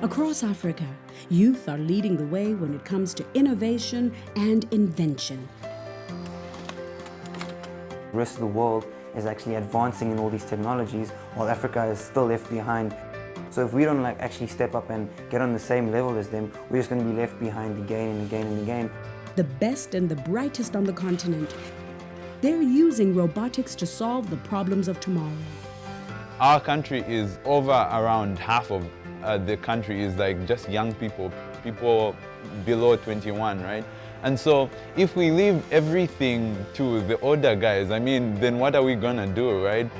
Across Africa, youth are leading the way when it comes to innovation and invention. The rest of the world is actually advancing in all these technologies, while Africa is still left behind. So if we don't actually step up and get on the same level as them, we're just going to be left behind again and again and again. The best and the brightest on the continent, they're using robotics to solve the problems of tomorrow. Our country is around half of the country is like just young people below 21, right? And so if we leave everything to the older guys, I mean, then what are we gonna do, right?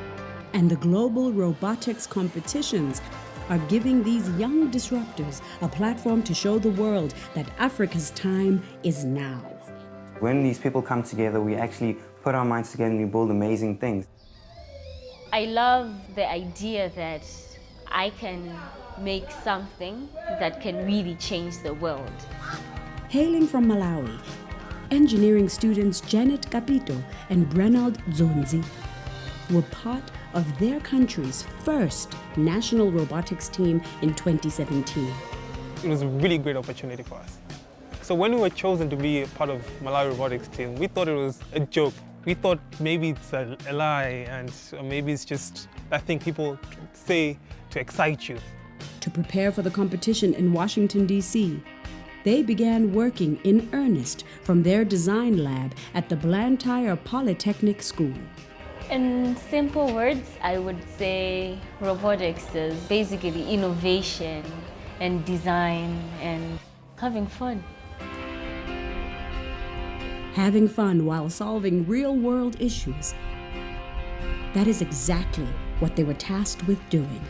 And the global robotics competitions are giving these young disruptors a platform to show the world that Africa's time is now. When these people come together, we actually put our minds together and we build amazing things. I love the idea that I can make something that can really change the world. Hailing from Malawi, engineering students Janet Capito and Brenald Zonzi were part of their country's first national robotics team in 2017. It was a really great opportunity for us. So when we were chosen to be a part of Malawi robotics team, we thought it was a joke. We thought maybe it's a lie, and maybe it's just that thing people say to excite you. To prepare for the competition in Washington, D.C., they began working in earnest from their design lab at the Blantyre Polytechnic School. In simple words, I would say robotics is basically innovation and design and having fun. Having fun while solving real-world issues. That is exactly what they were tasked with doing.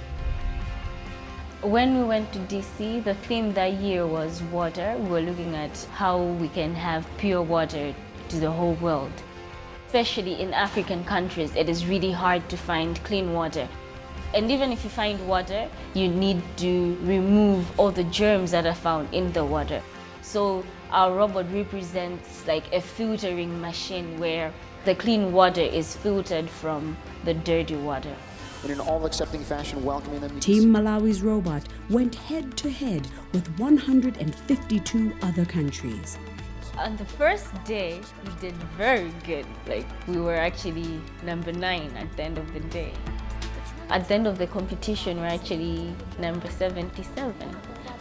When we went to DC, the theme that year was water. We were looking at how we can have pure water to the whole world. Especially in African countries, it is really hard to find clean water. And even if you find water, you need to remove all the germs that are found in the water. So our robot represents like a filtering machine where the clean water is filtered from the dirty water. In an all-accepting fashion, welcoming them. Team Malawi's robot went head-to-head with 152 other countries. On the first day, we did very good. Like, we were actually number 9 at the end of the day. At the end of the competition, we're actually number 77,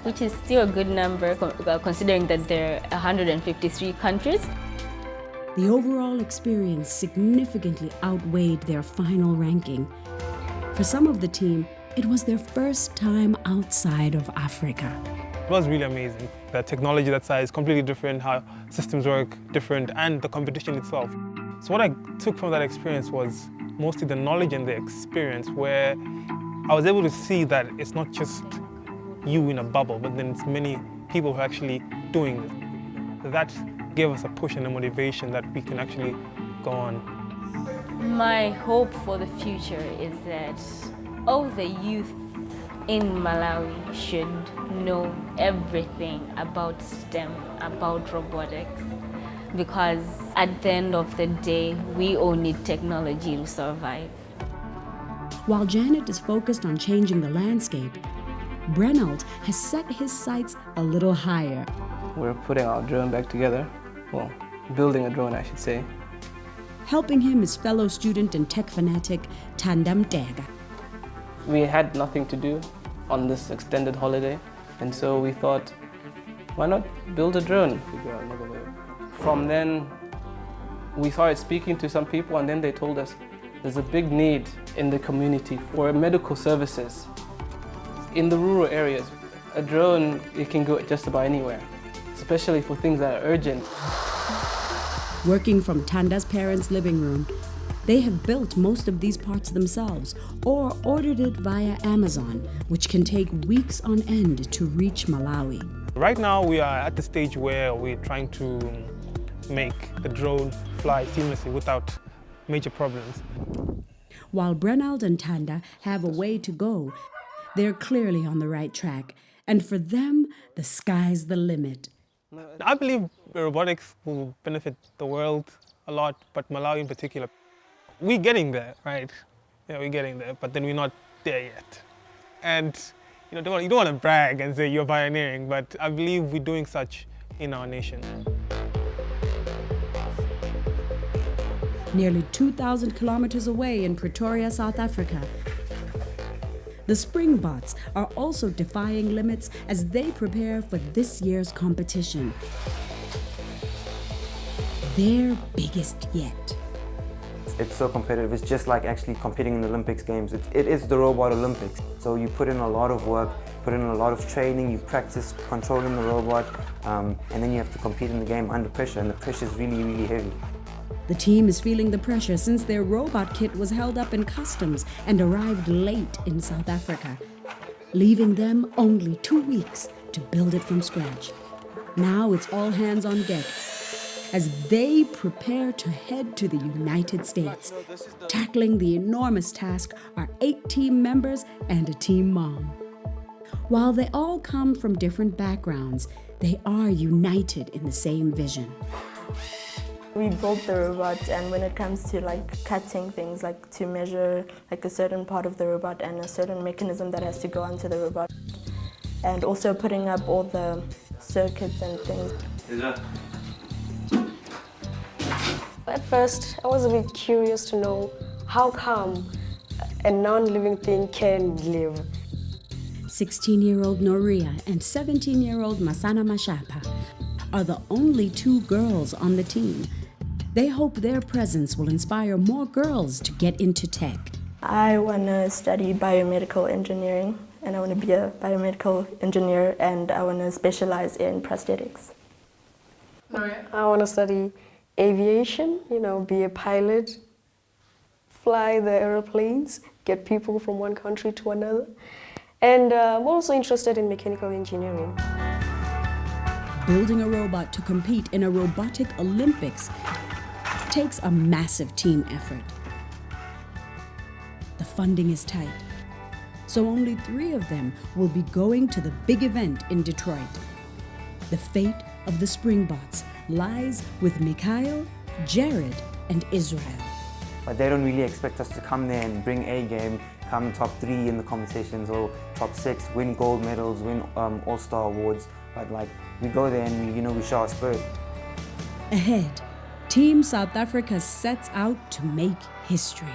which is still a good number considering that there are 153 countries. The overall experience significantly outweighed their final ranking. For some of the team, it was their first time outside of Africa. It was really amazing. The technology that side is completely different, how systems work different, and the competition itself. So what I took from that experience was mostly the knowledge and the experience, where I was able to see that it's not just you in a bubble, but then it's many people who are actually doing this. That gave us a push and a motivation that we can actually go on. My hope for the future is that all the youth in Malawi should know everything about STEM, about robotics, because at the end of the day, we all need technology to survive. While Janet is focused on changing the landscape, Brenald has set his sights a little higher. We're putting our drone back together. Well, building a drone, I should say. Helping him is fellow student and tech fanatic Tandam Tega. We had nothing to do on this extended holiday, and so we thought, why not build a drone? Figure out another way. From then, we started speaking to some people, and then they told us there's a big need in the community for medical services. In the rural areas, a drone, it can go just about anywhere, especially for things that are urgent. Working from Tanda's parents' living room, they have built most of these parts themselves or ordered it via Amazon, which can take weeks on end to reach Malawi. Right now, we are at the stage where we're trying to make the drone fly seamlessly without major problems. While Brenald and Tanda have a way to go, they're clearly on the right track. And for them, the sky's the limit. I believe robotics will benefit the world a lot, but Malawi in particular. We're getting there, right? Yeah, we're getting there, but then we're not there yet. And you don't want to brag and say you're pioneering, but I believe we're doing such in our nation. Nearly 2,000 kilometers away in Pretoria, South Africa, the SpringBots are also defying limits as they prepare for this year's competition, their biggest yet. It's so competitive. It's just like actually competing in the Olympics games. It is the robot Olympics. So you put in a lot of work, put in a lot of training, you practice controlling the robot, and then you have to compete in the game under pressure, and the pressure is really, really heavy. The team is feeling the pressure since their robot kit was held up in customs and arrived late in South Africa, leaving them only 2 weeks to build it from scratch. Now it's all hands on deck as they prepare to head to the United States. Tackling the enormous task are 8 team members and a team mom. While they all come from different backgrounds, they are united in the same vision. We built the robot, and when it comes to cutting things, to measure a certain part of the robot and a certain mechanism that has to go onto the robot, and also putting up all the circuits and things. At first, I was a bit curious to know how come a non-living thing can live. 16-year-old Noria and 17-year-old Masana Mashapa are the only 2 girls on the team. They hope their presence will inspire more girls to get into tech. I want to study biomedical engineering, and I want to be a biomedical engineer, and I want to specialize in prosthetics. I want to study aviation, be a pilot, fly the aeroplanes, get people from one country to another. And I'm also interested in mechanical engineering. Building a robot to compete in a robotic Olympics takes a massive team effort. The funding is tight, so only 3 of them will be going to the big event in Detroit. The fate of the SpringBots lies with Mikhail, Jared, and Israel. But they don't really expect us to come there and bring A game, come top 3 in the competitions or top 6, win gold medals, win all-star awards. But we go there and we show our spirit. Ahead, Team South Africa sets out to make history.